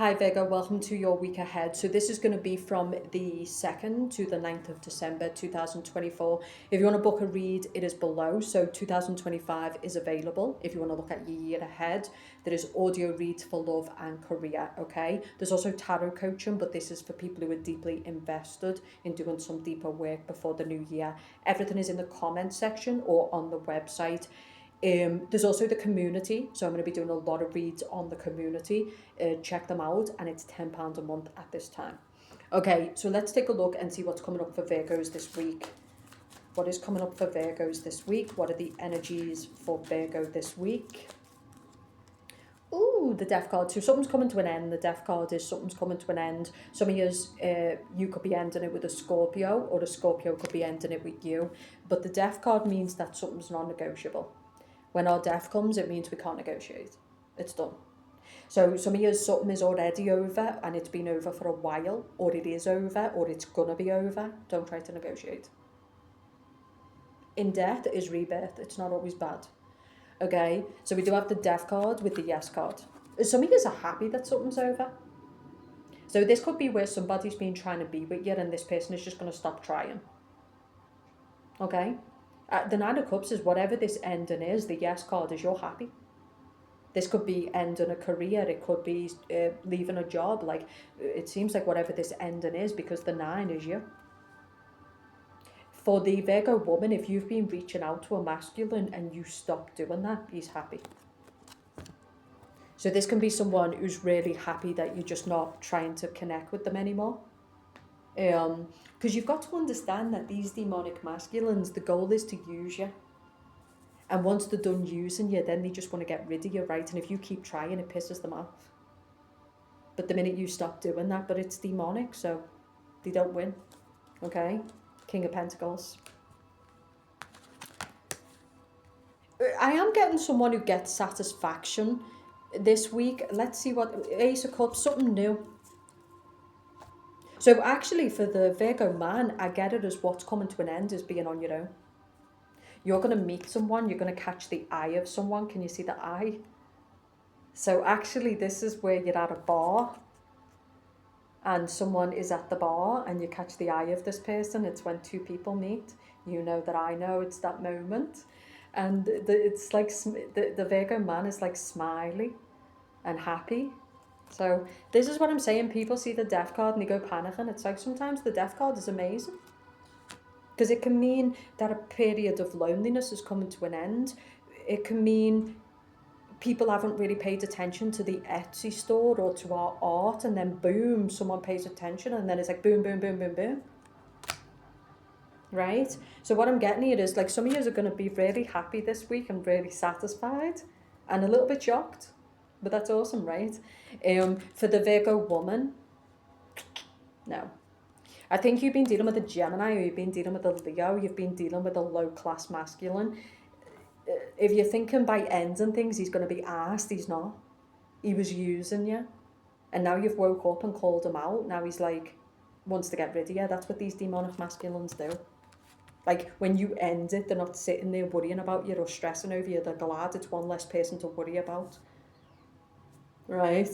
Hi Virgo, welcome to your week ahead. So this is going to be from the 2nd to the 9th of December 2024. If you want to book a read, it is below. So 2025 is available if you want to look at your year ahead. There is audio reads for love and career, okay? There's also tarot coaching, but this is for people who are deeply invested in doing some deeper work before the new year. Everything is in the comment section or on the website. There's also the community, so I'm going to be doing a lot of reads on the community. Check them out, and it's £10 a month at this time. Okay, so let's take a look and see what's coming up for Virgos this week. What is coming up for Virgos this week? What are the energies for Virgo this week? Ooh, the Death card. So something's coming to an end. The Death card is something's coming to an end. Some of you could be ending it with a Scorpio, or a Scorpio could be ending it with you. But the Death card means that something's non-negotiable. When our death comes, it means we can't negotiate. It's done. So some of you, something is already over and it's been over for a while, or it is over, or it's gonna be over. Don't try to negotiate. In death is rebirth. It's not always bad. Okay, so we do have the death card with the yes card. Some of you are happy that something's over. So this could be where somebody's been trying to be with you and this person is just going to stop trying. Okay? The Nine of Cups is whatever this ending is, the yes card is you're happy. This could be ending a career, it could be leaving a job. Like, it seems like whatever this ending is, because the 9 is you. For the Virgo woman, if you've been reaching out to a masculine and you stop doing that, he's happy. So this can be someone who's really happy that you're just not trying to connect with them anymore. Because you've got to understand that these demonic masculines, the goal is to use you. And once they're done using you, then they just want to get rid of you, right? And if you keep trying, it pisses them off. But the minute you stop doing that, but it's demonic, so they don't win. Okay? King of Pentacles. I am getting someone who gets satisfaction this week. Let's see what... Ace of Cups, something new. So actually, for the Virgo man, I get it as what's coming to an end is being on your own. You're going to meet someone, you're going to catch the eye of someone. Can you see the eye? So actually, this is where you're at a bar and someone is at the bar and you catch the eye of this person. It's when two people meet. You know that I know it's that moment. And it's like the Virgo man is like smiley and happy. So this is what I'm saying. People see the death card and they go panicking. It's like sometimes the death card is amazing. Because it can mean that a period of loneliness is coming to an end. It can mean people haven't really paid attention to the Etsy store or to our art, and then boom, someone pays attention, and then it's like boom, boom, boom, boom, boom. Right? So what I'm getting here is like some of you are going to be really happy this week and really satisfied and a little bit shocked. But that's awesome, right? For the Virgo woman, no. I think you've been dealing with a Gemini, or you've been dealing with a Leo, you've been dealing with a low-class masculine. If you're thinking by ending things, he's going to be arsed, he's not. He was using you. And now you've woke up and called him out. Now he's like, wants to get rid of you. That's what these demonic masculines do. Like, when you end it, they're not sitting there worrying about you or stressing over you. They're glad it's one less person to worry about. Right?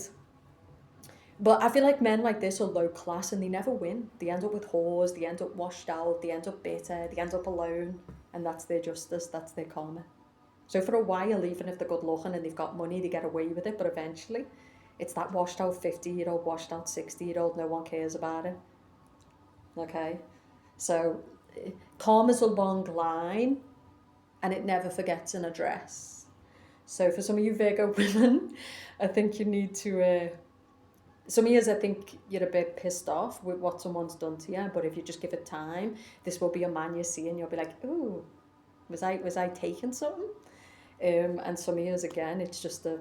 But I feel like men like this are low class and they never win. They end up with whores, they end up washed out, they end up bitter, they end up alone. And that's their justice, that's their karma. So for a while, even if they're good looking and they've got money, they get away with it. But eventually, it's that washed out 50-year-old, washed out 60-year-old, no one cares about it. Okay? So karma's a long line and it never forgets an address. So for some of you Virgo women, I think you need to... some years I think you're a bit pissed off with what someone's done to you, but if you just give it time, this will be a man you see and you'll be like, ooh, was I taking something? And some years again, it's just the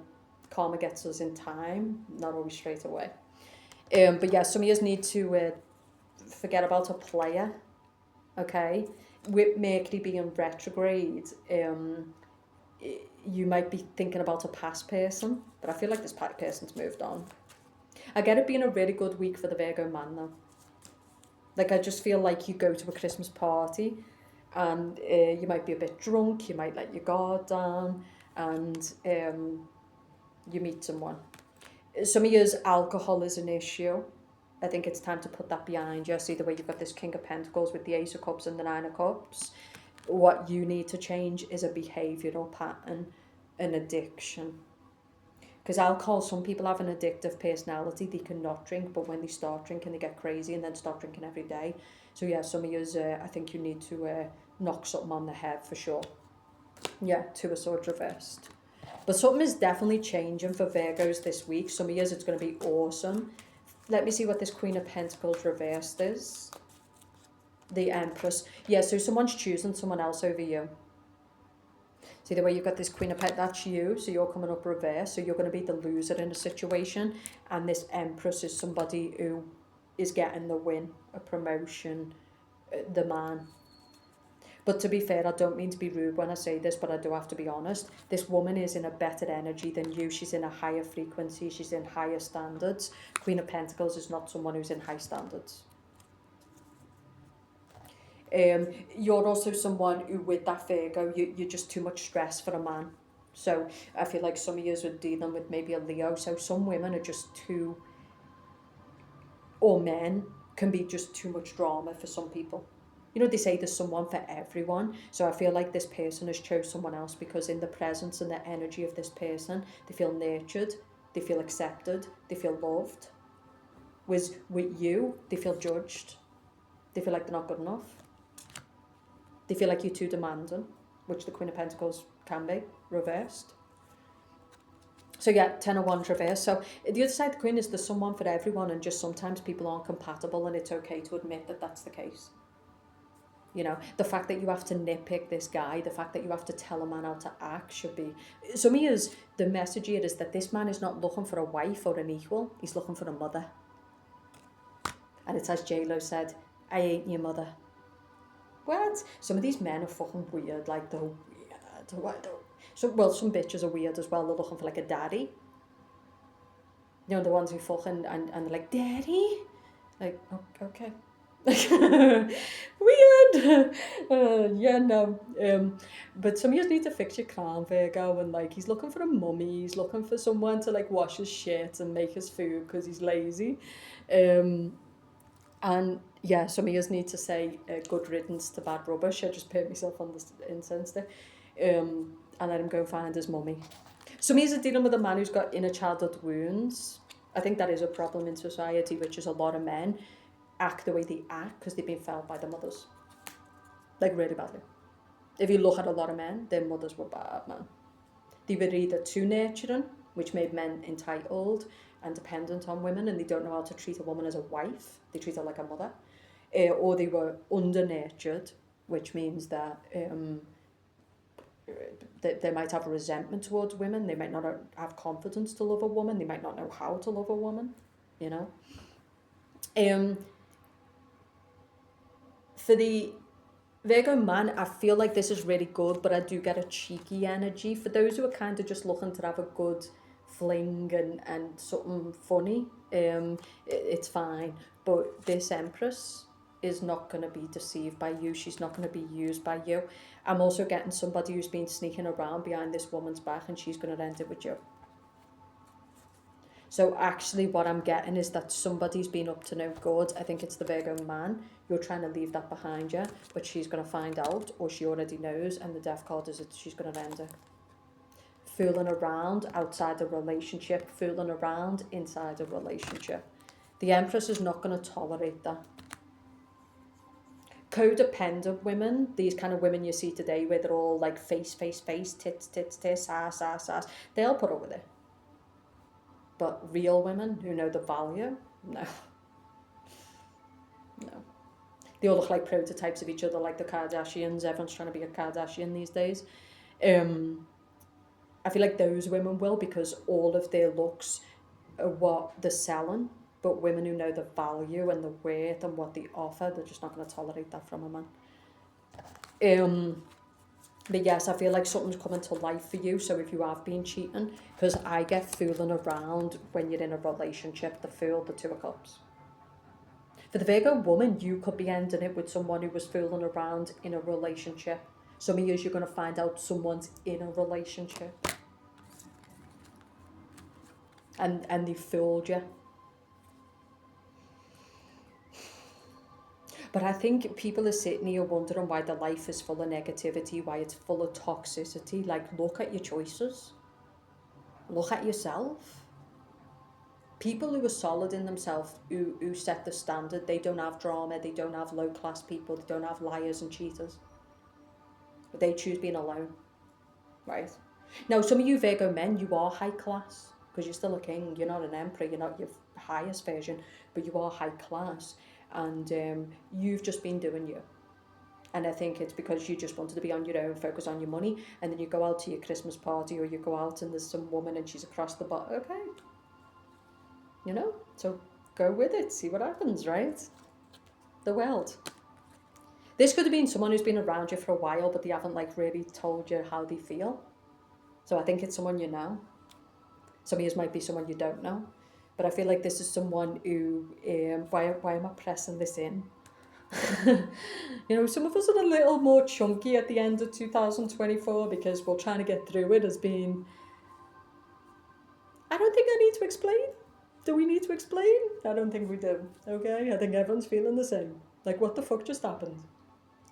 karma gets us in time, not always straight away. But yeah, some years need to forget about a player, okay? With Mercury being retrograde, you might be thinking about a past person, but I feel like this past person's moved on. I get it being a really good week for the Virgo man though. Like, I just feel like you go to a Christmas party and you might be a bit drunk, you might let your guard down, and you meet someone. Some of yours, alcohol is an issue. I think it's time to put that behind you. See the way you've got this King of Pentacles with the Ace of Cups and the Nine of Cups. What you need to change is a behavioural pattern, an addiction. Because alcohol, some people have an addictive personality. They cannot drink, but when they start drinking, they get crazy and then start drinking every day. So yeah, some of you, I think you need to knock something on the head for sure. Yeah, Two of Swords reversed. But something is definitely changing for Virgos this week. Some of you, it's going to be awesome. Let me see what this Queen of Pentacles reversed is. The Empress. Yeah, so someone's choosing someone else over you. See the way you've got this Queen of Pentacles, that's you, so you're coming up reverse, so you're going to be the loser in a situation, and this Empress is somebody who is getting the win, a promotion, the man. But to be fair, I don't mean to be rude when I say this, but I do have to be honest. This woman is in a better energy than you. She's in a higher frequency, she's in higher standards. Queen of Pentacles is not someone who's in high standards. You're also someone who, with that Virgo, you're just too much stress for a man. So I feel like some of you are dealing with maybe a Leo. So some women are just too, or men can be just too much drama for some people. You know, they say there's someone for everyone. So I feel like this person has chose someone else because in the presence and the energy of this person, they feel nurtured, they feel accepted, they feel loved. With you, they feel judged. They feel like they're not good enough. They feel like you're too demanding, which the Queen of Pentacles can be, reversed. So yeah, Ten of Wands reversed. So the other side of the Queen is there's someone for everyone, and just sometimes people aren't compatible, and it's okay to admit that that's the case. You know, the fact that you have to nitpick this guy, the fact that you have to tell a man how to act should be... So me is, the message here is that this man is not looking for a wife or an equal, he's looking for a mother. And it's as J-Lo said, I ain't your mother. What? Some of these men are fucking weird, like they're weird. So, well, some bitches are weird as well, they're looking for like a daddy. You know, the ones who fucking, and they're like, daddy? Like, oh, okay. Weird. Yeah, no. But some of you need to fix your crown, Virgo, and like, he's looking for a mummy, he's looking for someone to like wash his shit and make his food because he's lazy. And yeah, some of you need to say good riddance to bad rubbish. I just paid myself on this incense there. And let him go find his mummy. Some of you are dealing with a man who's got inner childhood wounds. I think that is a problem in society, which is a lot of men act the way they act because they've been failed by their mothers. Like really badly. If you look at a lot of men, their mothers were bad, man. They were either too nurturing, which made men entitled and dependent on women, and they don't know how to treat a woman as a wife. They treat her like a mother. Or they were under-nurtured, which means that they might have a resentment towards women. They might not have confidence to love a woman. They might not know how to love a woman, you know. For the Virgo man, I feel like this is really good, but I do get a cheeky energy. For those who are kind of just looking to have a good fling and something funny, it's fine. But this Empress is not going to be deceived by you. She's not going to be used by you. I'm also getting somebody who's been sneaking around behind this woman's back, and she's going to end it with you. So actually what I'm getting is that somebody's been up to no good. I think it's the Virgo man. You're trying to leave that behind you, but she's going to find out, or she already knows, and the Death card is that she's going to end it. Fooling around outside a relationship, fooling around inside a relationship. The Empress is not going to tolerate that. Codependent women, these kind of women you see today where they're all like face, tits, ass, they'll put up with it. But real women who know the value, no. They all look like prototypes of each other, like the Kardashians. Everyone's trying to be a Kardashian these days. I feel like those women will, because all of their looks are what they're selling. But women who know the value and the worth and what they offer, they're just not going to tolerate that from a man. But yes, I feel like something's coming to life for you. So if you have been cheating, because I get fooling around when you're in a relationship, the Fool, the Two of Cups. For the Virgo woman, you could be ending it with someone who was fooling around in a relationship. Some of you, you're going to find out someone's in a relationship. and they fooled you. But I think people are sitting here wondering why their life is full of negativity, why it's full of toxicity. Like, look at your choices. Look at yourself. People who are solid in themselves, who set the standard, they don't have drama, they don't have low-class people, they don't have liars and cheaters. They choose being alone, right? Now, some of you Virgo men, you are high class, because you're still a king, you're not an emperor, you're not your highest version, but you are high class, and you've just been doing you. And I think it's because you just wanted to be on your own, focus on your money, and then you go out to your Christmas party, or you go out and there's some woman and she's across the bar. Okay, you know, so go with it, see what happens, right? The world. This could have been someone who's been around you for a while, but they haven't like really told you how they feel. So I think it's someone you know. Some of you might be someone you don't know, but I feel like this is someone who, why am I pressing this in? You know, some of us are a little more chunky at the end of 2024 because we're trying to get through it as being, I don't think I need to explain. Do we need to explain? I don't think we do. Okay, I think everyone's feeling the same. Like, what the fuck just happened?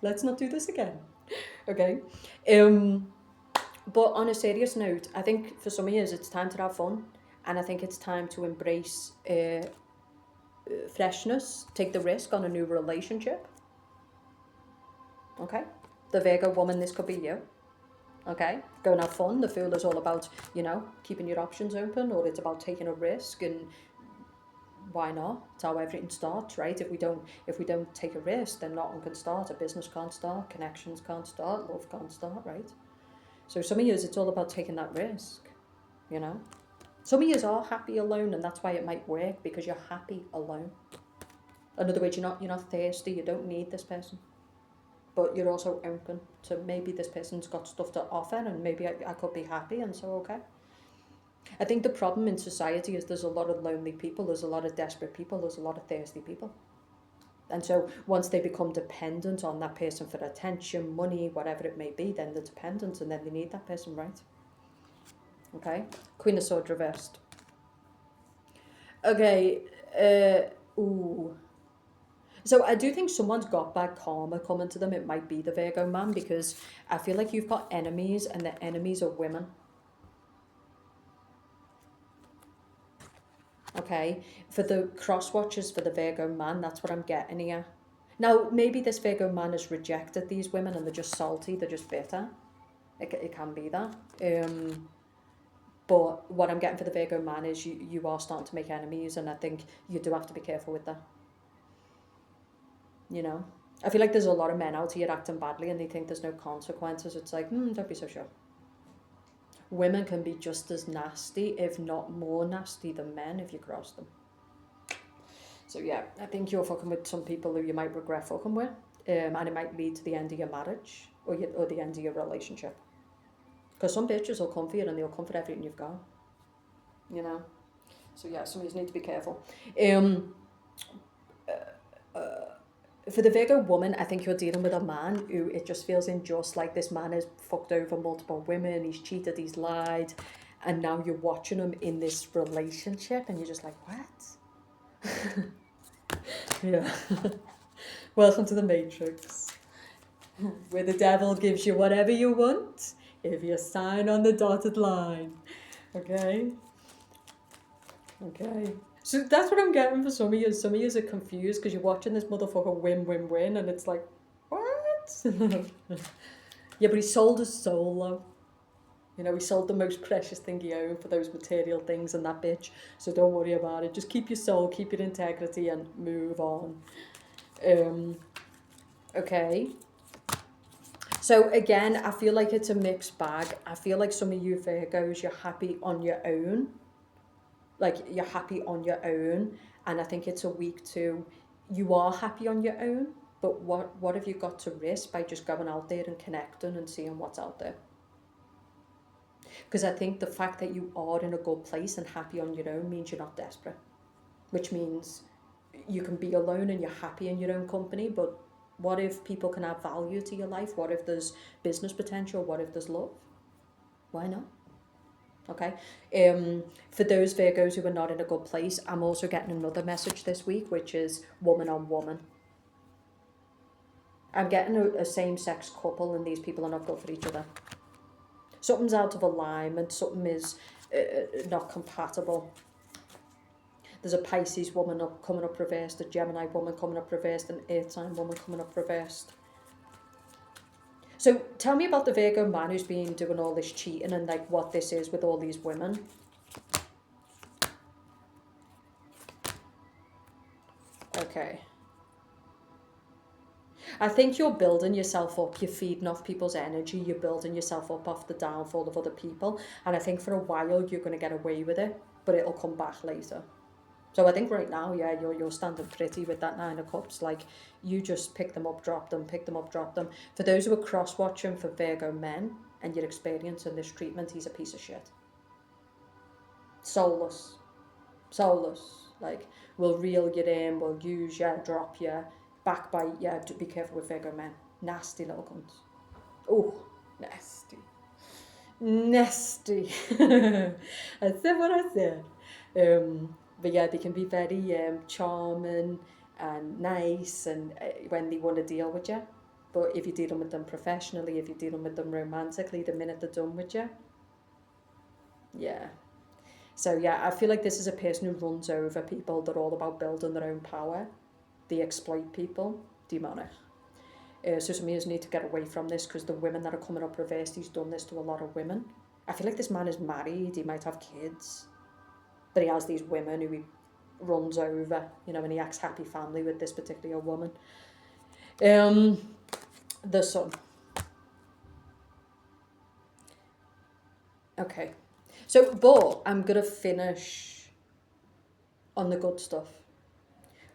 Let's not do this again. Okay. But on a serious note, I think for some of you it's time to have fun, and I think it's time to embrace freshness, take the risk on a new relationship. Okay, the Virgo woman, this could be you. Okay, go and have fun. The Fool is all about, you know, keeping your options open, or it's about taking a risk, and why not? It's how everything starts, right? If we don't take a risk, then nothing can start. A business can't start, connections can't start, love can't start, right? So some of you, it's all about taking that risk, you know. Some of you are happy alone, and that's why it might work, because you're happy alone. In other words, you're not thirsty. You don't need this person, but you're also open to maybe this person's got stuff to offer, and maybe I could be happy, and so okay. I think the problem in society is there's a lot of lonely people, there's a lot of desperate people, there's a lot of thirsty people. And so once they become dependent on that person for attention, money, whatever it may be, then they're dependent, and then they need that person, right? Okay, Queen of Swords reversed. Okay, ooh. So I do think someone's got bad karma coming to them. It might be the Virgo man, because I feel like you've got enemies, and the enemies are women. Okay, for the cross watchers, for the Virgo man, that's what I'm getting here. Now, maybe this Virgo man has rejected these women and they're just salty, they're just bitter. It can be that. But what I'm getting for the Virgo man is you are starting to make enemies, and I think you do have to be careful with that. You know? I feel like there's a lot of men out here acting badly and they think there's no consequences. It's like, don't be so sure. Women can be just as nasty, if not more nasty than men, if you cross them. So yeah, I think you're fucking with some people who you might regret fucking with, and it might lead to the end of your marriage, or the end of your relationship. Because some bitches will come for you and they'll come for everything you've got, you know. So yeah, some of you need to be careful. For the Virgo woman, I think you're dealing with a man who it just feels unjust, like this man has fucked over multiple women, he's cheated, he's lied, and now you're watching him in this relationship and you're just like, what? Yeah. Welcome to the Matrix, where the devil gives you whatever you want if you sign on the dotted line. Okay? Okay. So that's what I'm getting for some of you. Some of you are confused because you're watching this motherfucker win, and it's like, what? Yeah, but he sold his soul, though. You know, he sold the most precious thing he owned for those material things and that bitch. So don't worry about it. Just keep your soul, keep your integrity, and move on. Okay. So again, I feel like it's a mixed bag. I feel like some of you Virgos, you're happy on your own. Like, you're happy on your own, and I think it's a week to, you are happy on your own, but what have you got to risk by just going out there and connecting and seeing what's out there? Because I think the fact that you are in a good place and happy on your own means you're not desperate, which means you can be alone and you're happy in your own company. But what if people can add value to your life? What if there's business potential? What if there's love? Why not? Okay. For those Virgos who are not in a good place, I'm also getting another message this week, which is woman on woman. I'm getting a same-sex couple, and these people are not good for each other. Something's out of alignment. Something is not compatible. There's a Pisces woman coming up reversed, a Gemini woman coming up reversed, an Earth sign woman coming up reversed. So tell me about the Virgo man who's been doing all this cheating and like what this is with all these women. Okay. I think you're building yourself up, you're feeding off people's energy, you're building yourself up off the downfall of other people. And I think for a while you're going to get away with it, but it'll come back later. So I think right now, yeah, you're standing pretty with that Nine of Cups. Like, you just pick them up, drop them, pick them up, drop them. For those who are cross-watching for Virgo men and you're experiencing this treatment, he's a piece of shit. Soulless. Soulless. Like, we'll reel you in, we'll use you, drop you, backbite you. Be careful with Virgo men. Nasty little cunts. Oh, nasty. Nasty. I said what I said. But yeah, they can be very charming and nice and when they want to deal with you. But if you're dealing with them professionally, if you're dealing with them romantically, the minute they're done with you, yeah. So yeah, I feel like this is a person who runs over people. They're all about building their own power. They exploit people. Demonic. So some of us need to get away from this because the women that are coming up reversed, he's done this to a lot of women. I feel like this man is married, he might have kids, but he has these women who he runs over, you know, and he acts happy family with this particular woman. The Sun. Okay. So, but I'm going to finish on the good stuff,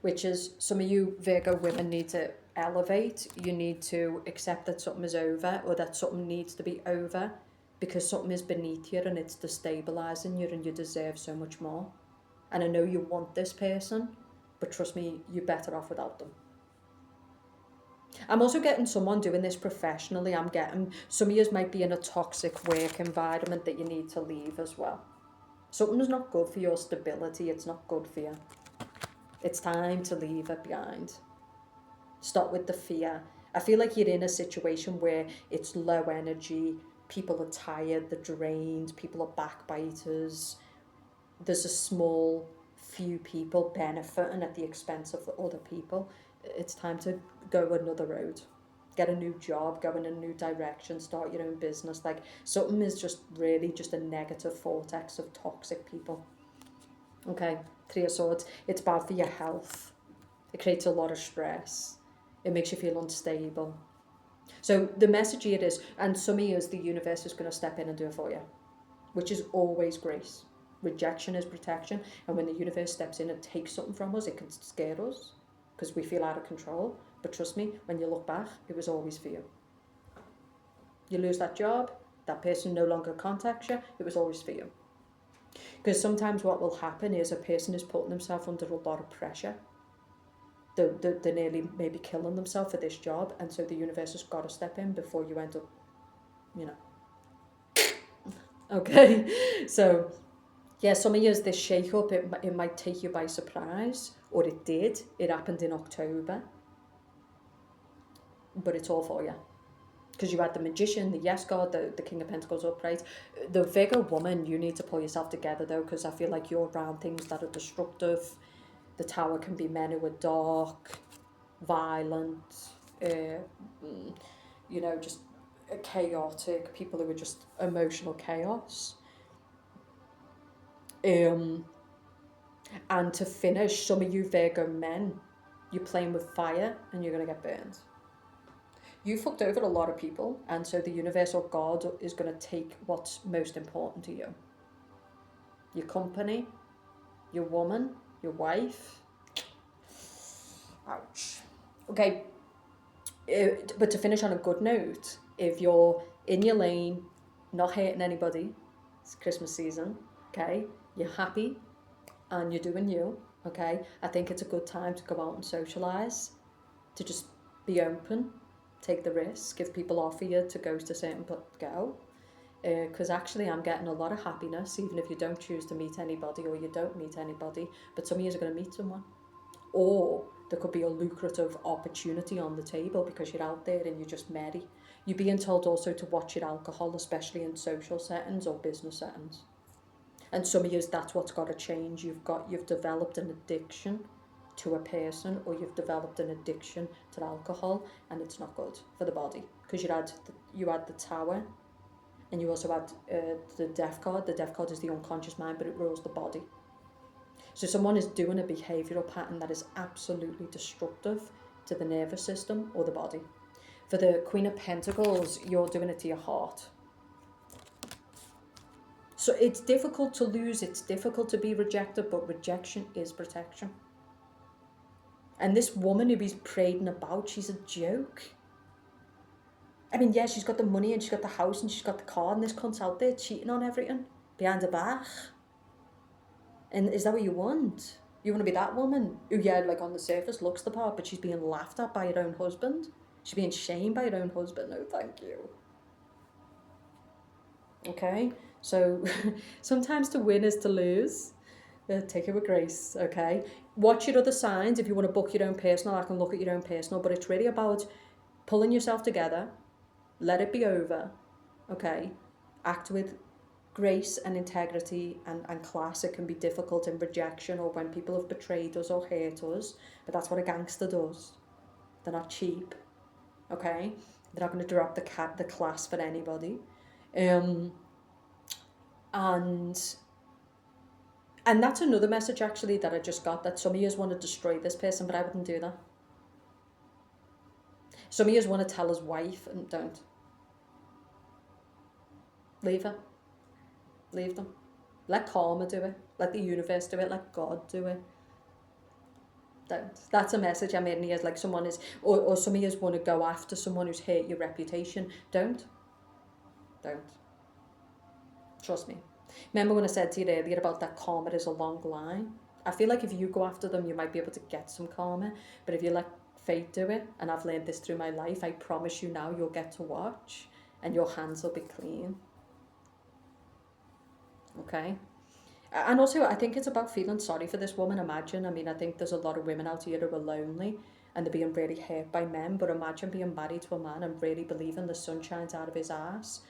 which is some of you Virgo women need to elevate. You need to accept that something is over or that something needs to be over because something is beneath you and it's destabilizing you and you deserve so much more. And I know you want this person, but trust me, you're better off without them. I'm also getting someone doing this professionally. I'm getting some of you might be in a toxic work environment that you need to leave as well. Something's not good for your stability. It's not good for you. It's time to leave it behind. Stop with the fear. I feel like you're in a situation where it's low energy, people are tired, they're drained, people are backbiters. There's a small few people benefiting at the expense of the other people. It's time to go another road. Get a new job, go in a new direction, start your own business. Like, something is just really just a negative vortex of toxic people. Okay, Three of Swords. It's bad for your health. It creates a lot of stress. It makes you feel unstable. So the message here is, and some of you, the universe is going to step in and do it for you, which is always grace. Rejection is protection, and when the universe steps in and takes something from us, it can scare us because we feel out of control. But trust me, when you look back, it was always for you. You lose that job, that person no longer contacts you, it was always for you. Because sometimes what will happen is a person is putting themselves under a lot of pressure. They're nearly maybe killing themselves for this job, and so the universe has got to step in before you end up, you know. Okay, so yeah, some of you, this shake-up, it might take you by surprise, or it did. It happened in October. But it's all for you. Because you had the Magician, the Yes God, the King of Pentacles upright. The Virgo woman, you need to pull yourself together, though, because I feel like you're around things that are destructive. The Tower can be men who are dark, violent, you know, just chaotic, people who are just emotional chaos. And to finish, some of you Virgo men, you're playing with fire and you're going to get burned. You fucked over a lot of people, and so the universe or God is going to take what's most important to you. Your company, your woman, your wife. Ouch. Okay, but to finish on a good note, if you're in your lane, not hating anybody, it's Christmas season, okay, you're happy and you're doing you, okay, I think it's a good time to go out and socialise, to just be open, take the risk. If people offer you to go to certain go, Because actually I'm getting a lot of happiness, even if you don't choose to meet anybody or you don't meet anybody, but some of you are going to meet someone. Or there could be a lucrative opportunity on the table because you're out there and you're just merry. You're being told also to watch your alcohol, especially in social settings or business settings. And some of you, that's what's got to change. You've developed an addiction to a person, or you've developed an addiction to alcohol, and it's not good for the body. Because you had the tower, and you also had the death card. The death card is the unconscious mind, but it rules the body. So someone is doing a behavioural pattern that is absolutely destructive to the nervous system or the body. For the Queen of Pentacles, you're doing it to your heart. So it's difficult to lose, it's difficult to be rejected, but rejection is protection. And this woman who he's prating about, she's a joke. I mean, yeah, she's got the money and she's got the house and she's got the car, and this cunt's out there cheating on everything behind her back. And is that what you want? You want to be that woman who, yeah, like on the surface looks the part, but she's being laughed at by her own husband? She's being shamed by her own husband? No, thank you. Okay? So sometimes to win is to lose. Take it with grace, okay? Watch your other signs. If you want to book your own personal, I can look at your own personal, but it's really about pulling yourself together, let it be over, okay? Act with grace and integrity and class. It can be difficult in rejection or when people have betrayed us or hurt us, but that's what a gangster does. They're not cheap, okay? They're not going to drop the class for anybody. And that's another message actually that I just got, that some of you want to destroy this person, but I wouldn't do that. Some of you want to tell his wife, and don't. Leave her. Leave them. Let karma do it. Let the universe do it. Let God do it. Don't. That's a message I'm in here. Like someone is, or some of you want to go after someone who's hurt your reputation. Don't. Trust me. Remember when I said to you earlier about that karma is a long line? I feel like if you go after them, you might be able to get some karma. But if you let fate do it, and I've learned this through my life, I promise you now you'll get to watch and your hands will be clean. Okay? And also, I think it's about feeling sorry for this woman. Imagine, I mean, I think there's a lot of women out here who are lonely and they're being really hurt by men. But imagine being married to a man and really believing the sun shines out of his ass,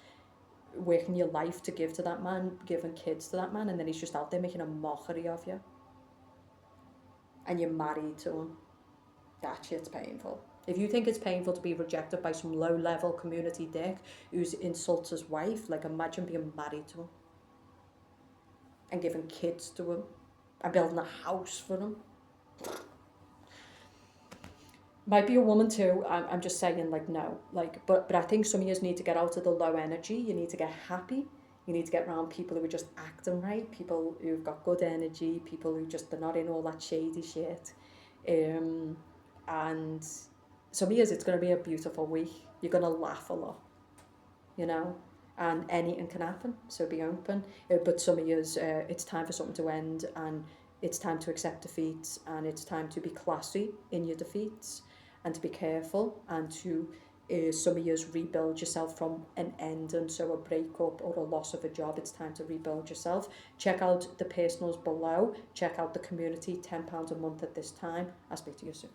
working your life to give to that man, giving kids to that man, and then he's just out there making a mockery of you. And you're married to him. That shit's painful. If you think it's painful to be rejected by some low-level community dick who's insults his wife, like imagine being married to him. And giving kids to him. And building a house for him. Might be a woman too. I'm just saying, like, no. Like, but I think some of you need to get out of the low energy. You need to get happy. You need to get around people who are just acting right. People who've got good energy. People who just, they're not in all that shady shit. And some of you, it's going to be a beautiful week. You're going to laugh a lot. You know? And anything can happen, so be open. But some of you, it's time for something to end, and it's time to accept defeats, and it's time to be classy in your defeats, and to be careful, and to some of you rebuild yourself from an end, and so a breakup or a loss of a job. It's time to rebuild yourself. Check out the personals below. Check out the community, £10 a month at this time. I'll speak to you soon.